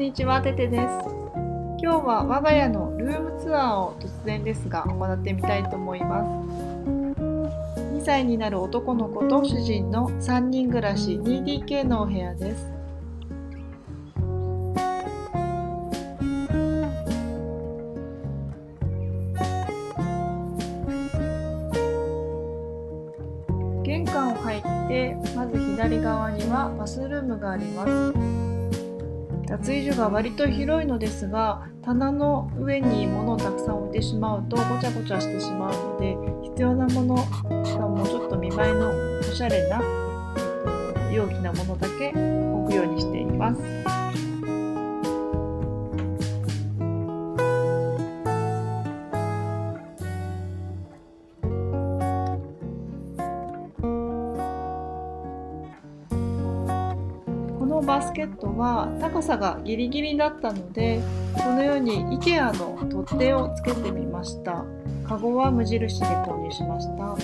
にちは、ててです。今日は我が家のルームツアーを突然ですが行ってみたいと思います。2歳になる男の子と主人の3人暮らし 2DK のお部屋です。玄関を入ってまず左側にはバスルームがあります。脱衣所が割と広いのですが、棚の上に物をたくさん置いてしまうとごちゃごちゃしてしまうので、必要なもの、しかもちょっと見栄えのおしゃれな容器なものだけ置くようにしています。このバスケットは高さがギリギリだったので、このように IKEA の取っ手をつけてみました。カゴは無印で購入しました。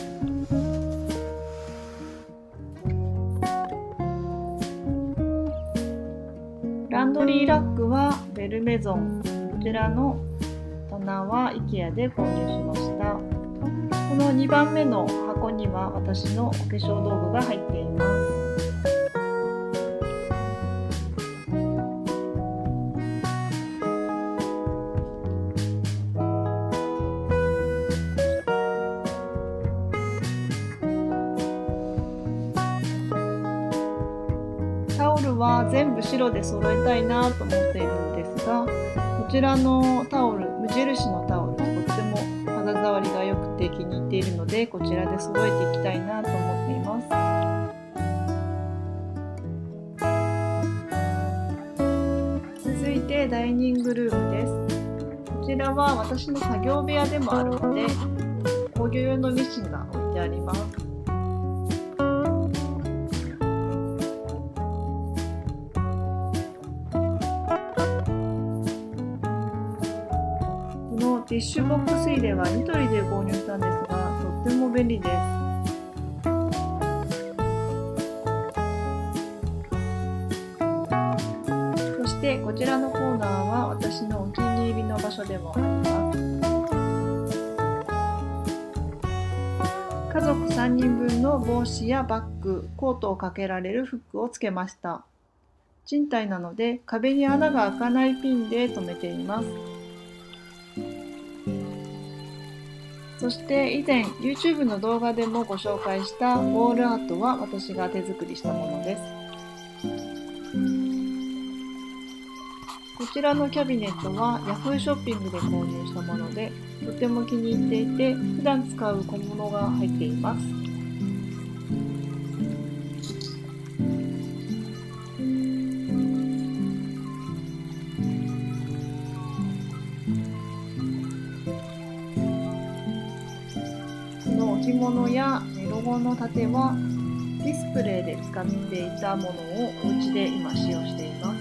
ランドリーラックはベルメゾン。こちらの棚は IKEA で購入しました。この2番目の箱には私のお化粧道具が入っています。タオルは全部白で揃えたいなと思っているのですが、こちらのタオル、無印のタオル、とっても肌触りが良くて気に入っているので、こちらで揃えていきたいなと思っています。続いてダイニングルームです。こちらは私の作業部屋でもあるので、工業用のミシンが置いてあります。ティッシュボックス入れはニトリで購入したんですが、とっても便利です。そしてこちらのコーナーは私のお気に入りの場所でもあります。家族3人分の帽子やバッグ、コートをかけられるフックをつけました。賃貸なので壁に穴が開かないピンで留めています。そして以前 YouTube の動画でもご紹介したウォールアートは私が手作りしたものです。こちらのキャビネットは Yahoo ショッピングで購入したもので、とても気に入っていて普段使う小物が入っています。置物やロゴの盾はディスプレイで使っていたものをお家で今使用しています。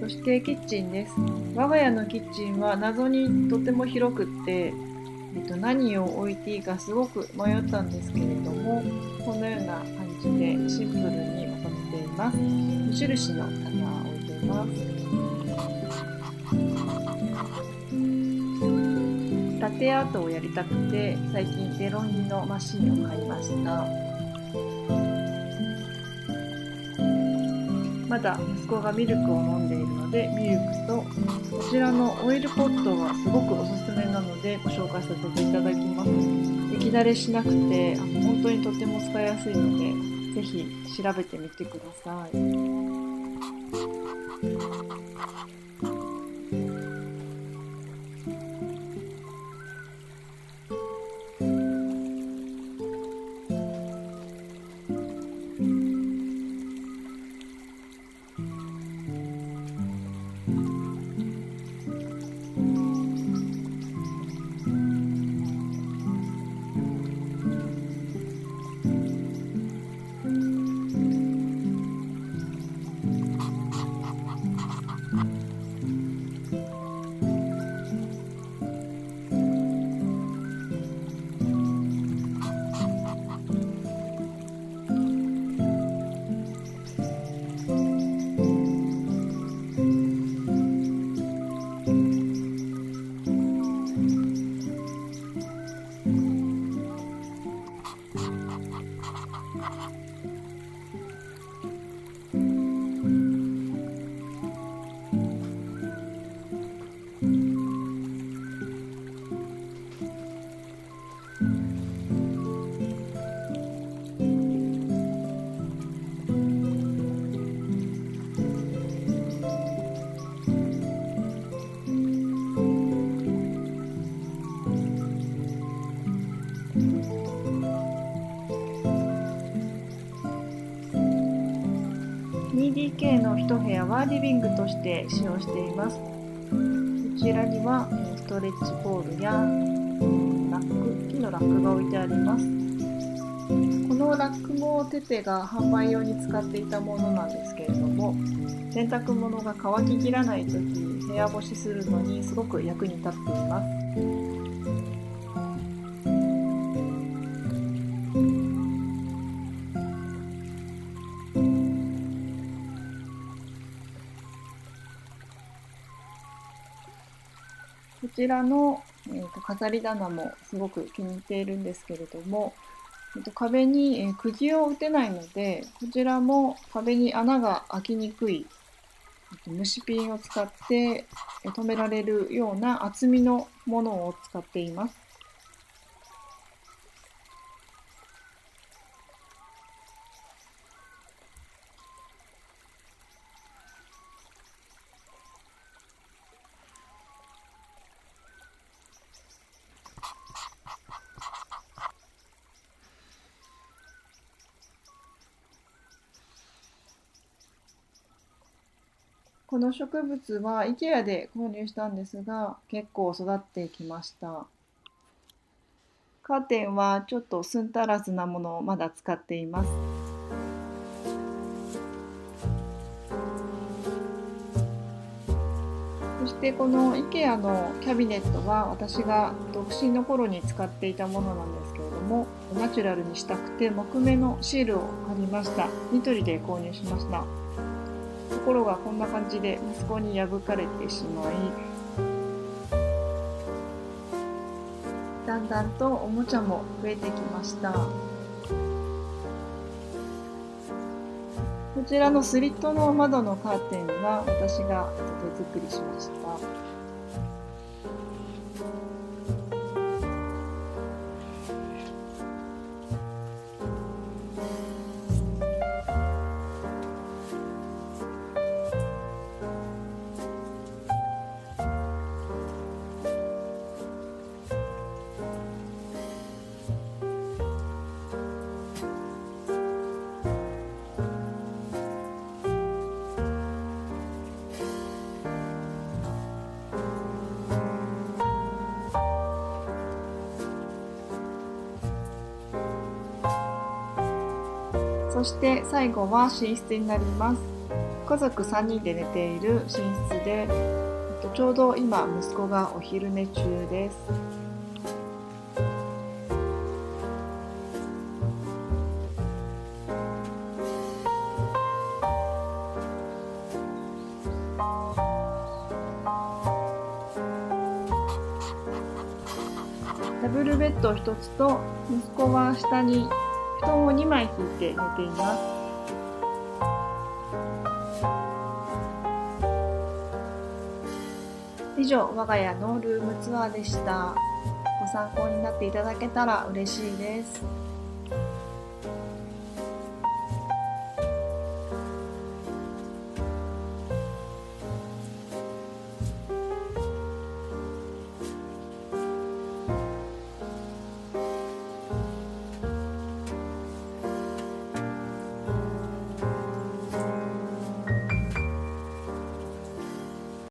そしてキッチンです。我が家のキッチンは謎にとても広くって何を置いていいかすごく迷ったんですけれども、このような感じでシンプルにまとめています。無印の棚を置いています。ラテアートをやりたくて最近デロンギのマシンを買いました。まだ息子がミルクを飲んでいるのでミルクと、こちらのオイルポットはすごくおすすめなのでご紹介させていただきます。液だれしなくて本当にとても使いやすいので、ぜひ調べてみてください。部屋はリビングとして使用しています。こちらにはストレッチポールや木のラックが置いてあります。このラックもテテが販売用に使っていたものなんですけれども、洗濯物が乾ききらないとき、部屋干しするのにすごく役に立っています。こちらの、飾り棚もすごく気に入っているんですけれども、壁に、釘を打てないので、こちらも壁に穴が開きにくい虫ピンを使って留められるような厚みのものを使っています。この植物は IKEA で購入したんですが、結構育ってきました。カーテンはちょっと寸足らずなものをまだ使っています。そしてこの IKEA のキャビネットは私が独身の頃に使っていたものなんですけれども、ナチュラルにしたくて木目のシールを貼りました。ニトリで購入しました。ところがこんな感じで息子に破かれてしまい、だんだんとおもちゃも増えてきました。こちらのスリットの窓のカーテンは私が手作りしました。そして最後は寝室になります。家族3人で寝ている寝室で、ちょうど今息子がお昼寝中です。ダブルベッド1つと息子は下に布団を2枚引いて寝ています。以上、我が家のルームツアーでした。ご参考になっていただけたら嬉しいです。